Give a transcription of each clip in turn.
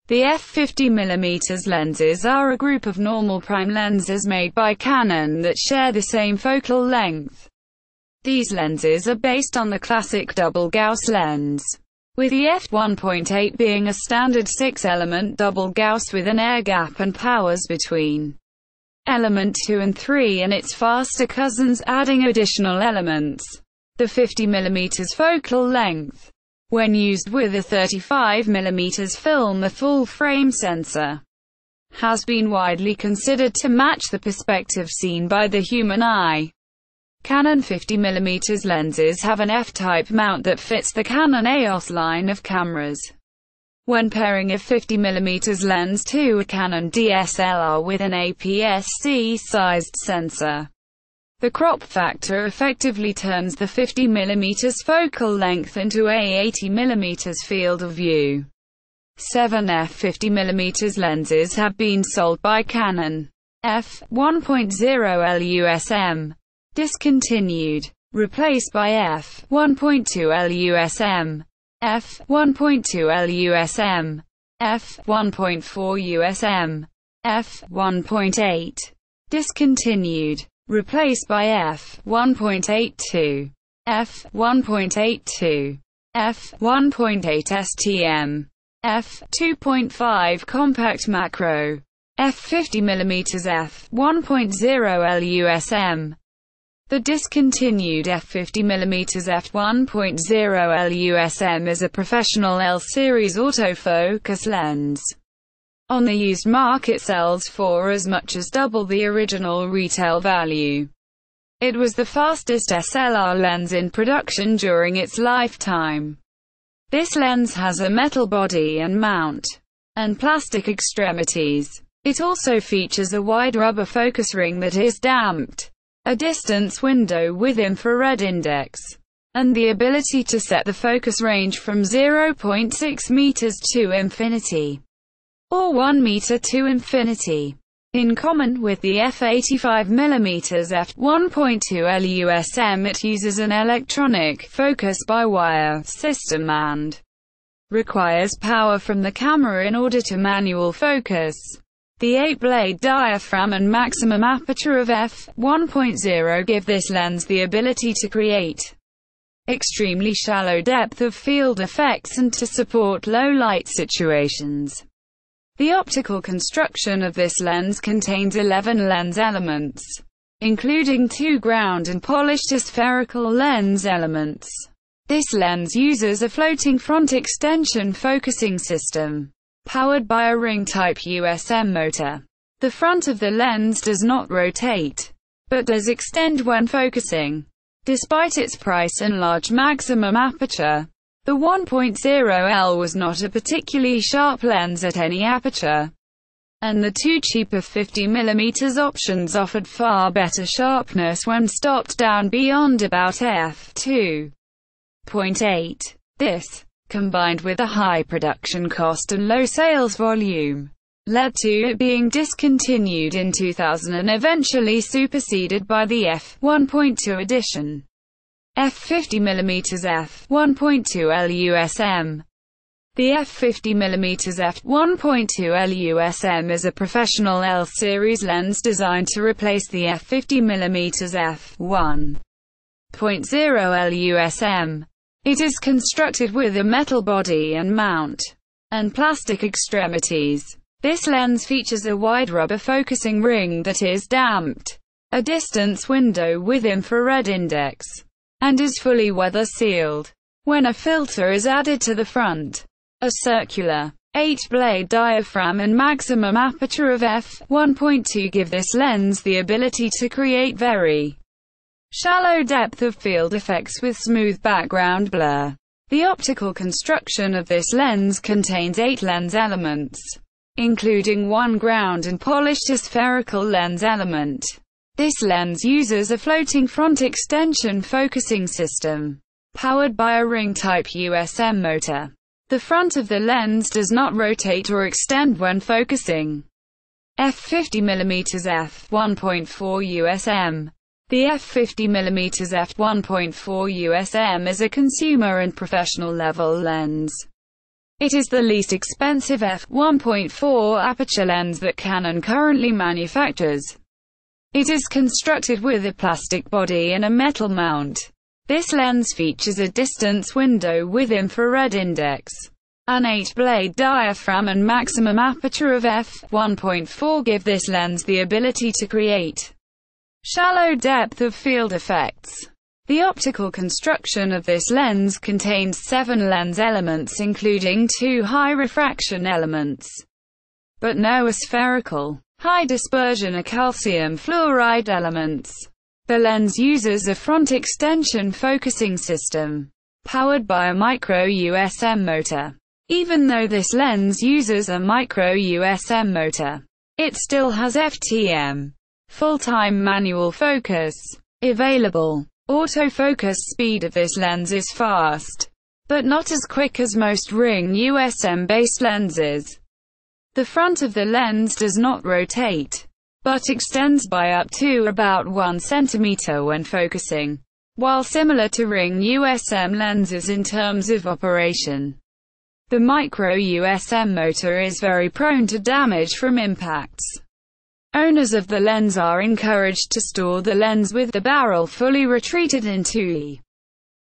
The f50mm lenses are a group of normal prime lenses made by Canon that share the same focal length. These lenses are based on the classic double-Gauss lens, with the f1.8 being a standard 6-element double-Gauss with an air gap and powers between element 2 and 3 and its faster cousins adding additional elements. The 50mm focal length, when used with a 35mm film, a full-frame sensor, has been widely considered to match the perspective seen by the human eye. Canon 50mm lenses have an F-type mount that fits the Canon EOS line of cameras. When pairing a 50mm lens to a Canon DSLR with an APS-C sized sensor, the crop factor effectively turns the 50mm focal length into a 80mm field of view. 7 f50mm lenses have been sold by Canon. f1.0 LUSM. Discontinued. Replaced by f1.2 LUSM. f1.2 LUSM. f1.4 USM. f1.8. Discontinued. Replaced by f1.82. f1.82. f1.8 STM. f2.5 Compact Macro. f50mm f1.0 LUSM. The discontinued f50mm f1.0 LUSM is a professional L-series autofocus lens. On the used market sells for as much as double the original retail value. It was the fastest SLR lens in production during its lifetime. This lens has a metal body and mount, and plastic extremities. It also features a wide rubber focus ring that is damped, a distance window with infrared index, and the ability to set the focus range from 0.6 meters to infinity, or 1 meter to infinity. In common with the f85mm f1.2 LUSM, it uses an electronic focus-by-wire system and requires power from the camera in order to manual focus. The 8-blade diaphragm and maximum aperture of f1.0 give this lens the ability to create extremely shallow depth of field effects and to support low light situations. The optical construction of this lens contains 11 lens elements, including 2 ground and polished spherical lens elements. This lens uses a floating front extension focusing system, powered by a ring-type USM motor. The front of the lens does not rotate, but does extend when focusing. Despite its price and large maximum aperture, the 1.0L was not a particularly sharp lens at any aperture, and the 2 cheaper 50mm options offered far better sharpness when stopped down beyond about f2.8. This, combined with a high production cost and low sales volume, led to it being discontinued in 2000 and eventually superseded by the f1.2 edition. f50mm f1.2 LUSM. The f50mm f1.2 LUSM is a professional L-series lens designed to replace the f50mm f1.0 LUSM. It is constructed with a metal body and mount, and plastic extremities. This lens features a wide rubber focusing ring that is damped, a distance window with infrared index, and is fully weather-sealed. When a filter is added to the front, a circular 8-blade diaphragm and maximum aperture of f1.2 give this lens the ability to create very shallow depth of field effects with smooth background blur. The optical construction of this lens contains 8 lens elements, including 1 ground and polished spherical lens element. This lens uses a floating front extension focusing system, powered by a ring-type USM motor. The front of the lens does not rotate or extend when focusing. f50mm f1.4 USM. The f50mm f1.4 USM is a consumer and professional level lens. It is the least expensive f1.4 aperture lens that Canon currently manufactures. It is constructed with a plastic body and a metal mount. This lens features a distance window with infrared index. An 8-blade diaphragm and maximum aperture of f1.4 give this lens the ability to create shallow depth of field effects. The optical construction of this lens contains 7 lens elements, including 2 high refraction elements, but no aspherical, high dispersion or calcium fluoride elements. The lens uses a front extension focusing system, powered by a micro-USM motor. Even though this lens uses a micro-USM motor, it still has FTM, full-time manual focus, available. Autofocus speed of this lens is fast, but not as quick as most ring USM-based lenses. The front of the lens does not rotate, but extends by up to about 1 centimeter when focusing, while similar to ring USM lenses in terms of operation. The micro-USM motor is very prone to damage from impacts. Owners of the lens are encouraged to store the lens with the barrel fully retreated into E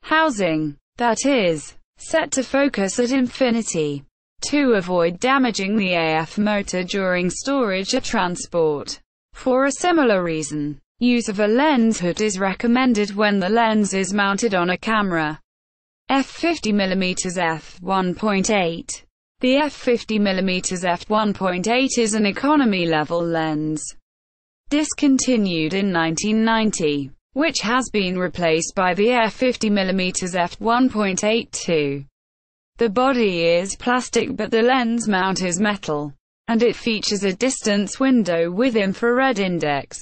housing, that is, set to focus at infinity, to avoid damaging the AF motor during storage or transport. For a similar reason, use of a lens hood is recommended when the lens is mounted on a camera. f50mm f1.8. The f50mm f1.8 is an economy-level lens, discontinued in 1990, which has been replaced by the f50mm f1.8 II. The body is plastic but the lens mount is metal, and it features a distance window with infrared index.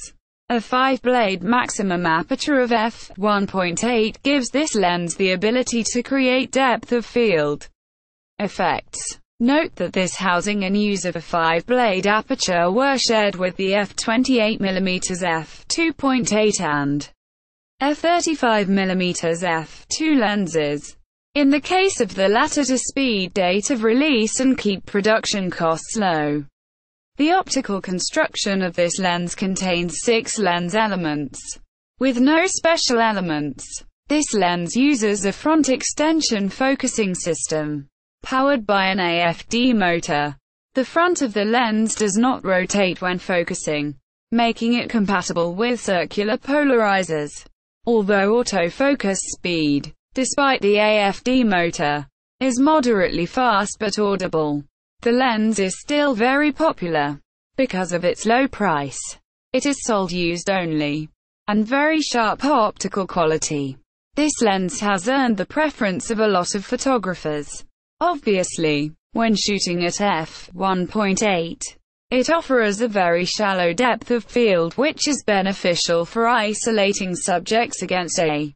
A 5-blade maximum aperture of f1.8 gives this lens the ability to create depth of field effects. Note that this housing and use of a 5-blade aperture were shared with the f28mm f2.8 and f35mm f2 lenses. In the case of the latter, to speed date of release and keep production costs low. The optical construction of this lens contains 6 lens elements, with no special elements. This lens uses a front extension focusing system, powered by an AFD motor. The front of the lens does not rotate when focusing, making it compatible with circular polarizers. Although autofocus speed, despite the AFD motor, is moderately fast but audible, the lens is still very popular. Because of its low price, it is sold used only, and very sharp optical quality. This lens has earned the preference of a lot of photographers. Obviously, when shooting at f1.8, it offers a very shallow depth of field which is beneficial for isolating subjects against a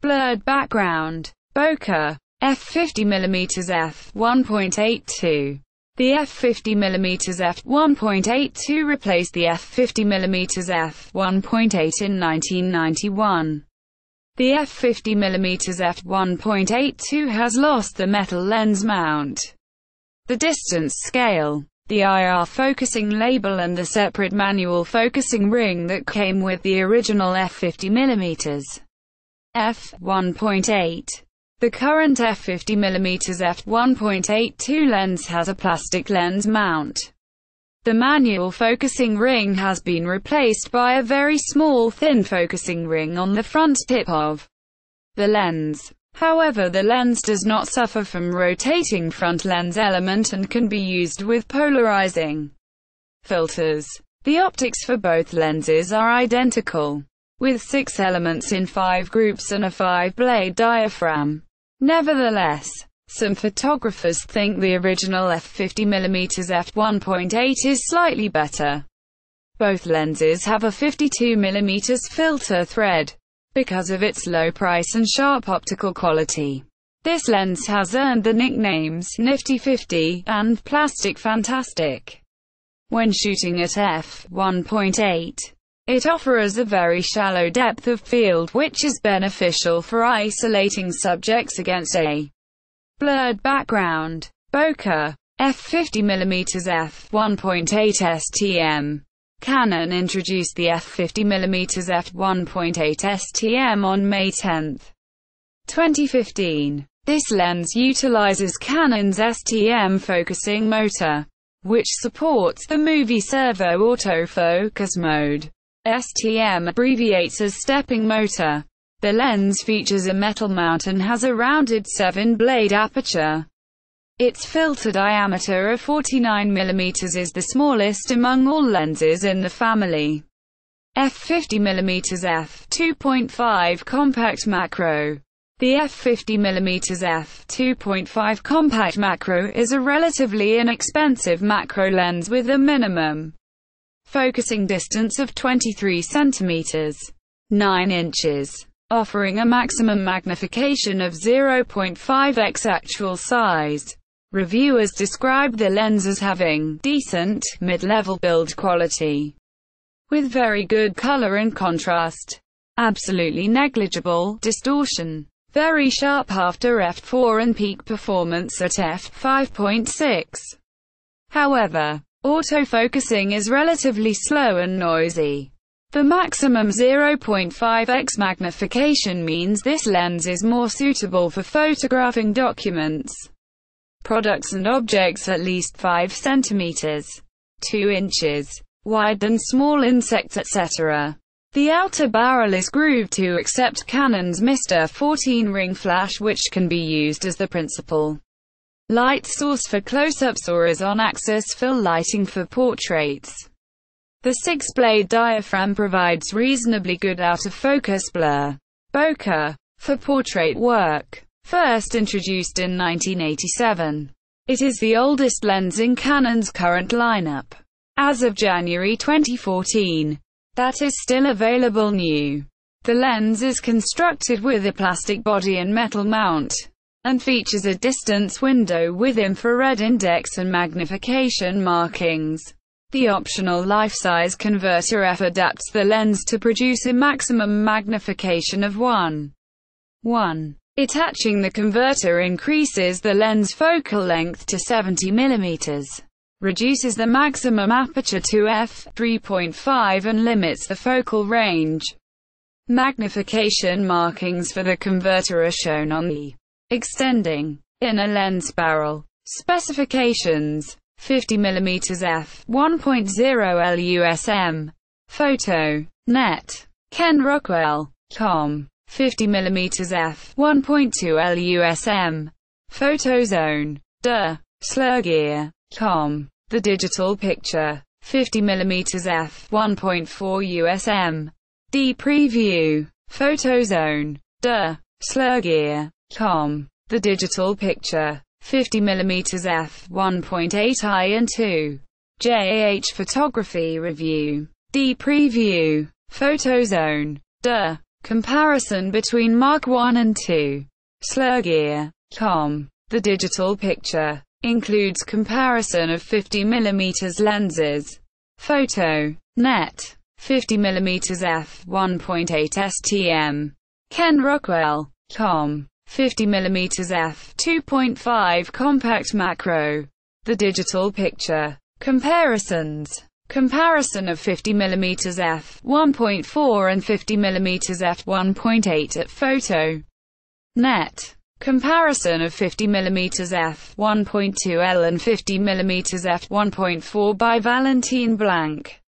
blurred background. Bokeh f50mm f1.8 The f50mm f1.8 replaced the f50mm f1.8 in 1991. The f50mm f1.8 has lost the metal lens mount, the distance scale, the IR focusing label and the separate manual focusing ring that came with the original f50mm f1.8. The current f50mm f1.82 lens has a plastic lens mount. The manual focusing ring has been replaced by a very small thin focusing ring on the front tip of the lens. However, the lens does not suffer from rotating front lens element and can be used with polarizing filters. The optics for both lenses are identical, with 6 elements in 5 groups and a 5-blade diaphragm. Nevertheless, some photographers think the original f50mm f1.8 is slightly better. Both lenses have a 52mm filter thread. Because of its low price and sharp optical quality, this lens has earned the nicknames Nifty 50 and Plastic Fantastic. When shooting at f1.8, it offers a very shallow depth of field which is beneficial for isolating subjects against a blurred background. Bokeh F 50mm f 1.8 STM. Canon introduced the f 50mm f 1.8 STM on May 10, 2015. This lens utilizes Canon's STM focusing motor, which supports the movie servo autofocus mode. STM abbreviates as stepping motor. The lens features a metal mount and has a rounded 7-blade aperture. Its filter diameter of 49mm is the smallest among all lenses in the family. F 50mm f 2.5 compact macro. The f 50mm f 2.5 compact macro is a relatively inexpensive macro lens with a minimum focusing distance of 23 cm, 9 inches, offering a maximum magnification of 0.5x actual size. Reviewers describe the lens as having decent, mid-level build quality, with very good color and contrast, absolutely negligible distortion, very sharp after f4 and peak performance at f5.6. However, autofocusing is relatively slow and noisy. The maximum 0.5x magnification means this lens is more suitable for photographing documents, products and objects at least 5 cm, 2 inches, wide than small insects etc. The outer barrel is grooved to accept Canon's Mr. 14 ring flash, which can be used as the principal light source for close-ups or as on-axis fill lighting for portraits. The 6-blade diaphragm provides reasonably good out-of-focus blur. Bokeh, for portrait work. First introduced in 1987. It is the oldest lens in Canon's current lineup. As of January 2014, that is still available new. The lens is constructed with a plastic body and metal mount, and features a distance window with infrared index and magnification markings. The optional life-size converter F adapts the lens to produce a maximum magnification of 1. Attaching the converter increases the lens focal length to 70 mm, reduces the maximum aperture to f3.5 and limits the focal range. Magnification markings for the converter are shown on the extending inner lens barrel. Specifications: 50mm f 1.0 LUSM. Photo. Net. Ken Rockwell. Com. 50mm f 1.2 LUSM. Photo Zone. DSLR. Com. The Digital Picture. 50mm f 1.4 USM. D Preview. Photo Zone. DSLR. Com. The Digital Picture. 50mm f 1.8 I and 2. JH Photography Review. D Preview. Photo Zone. Comparison between Mark 1 and 2. DSLR. Com. The Digital Picture. Includes comparison of 50mm lenses. Photo. Net. 50mm f 1.8 STM. Ken Rockwell. Com. 50mm f 2.5 compact macro. The Digital Picture. Comparisons. Comparison of 50mm f 1.4 and 50mm f 1.8 at Photo. Net. Comparison of 50mm f 1.2L and 50mm f 1.4 by Valentine Blanc.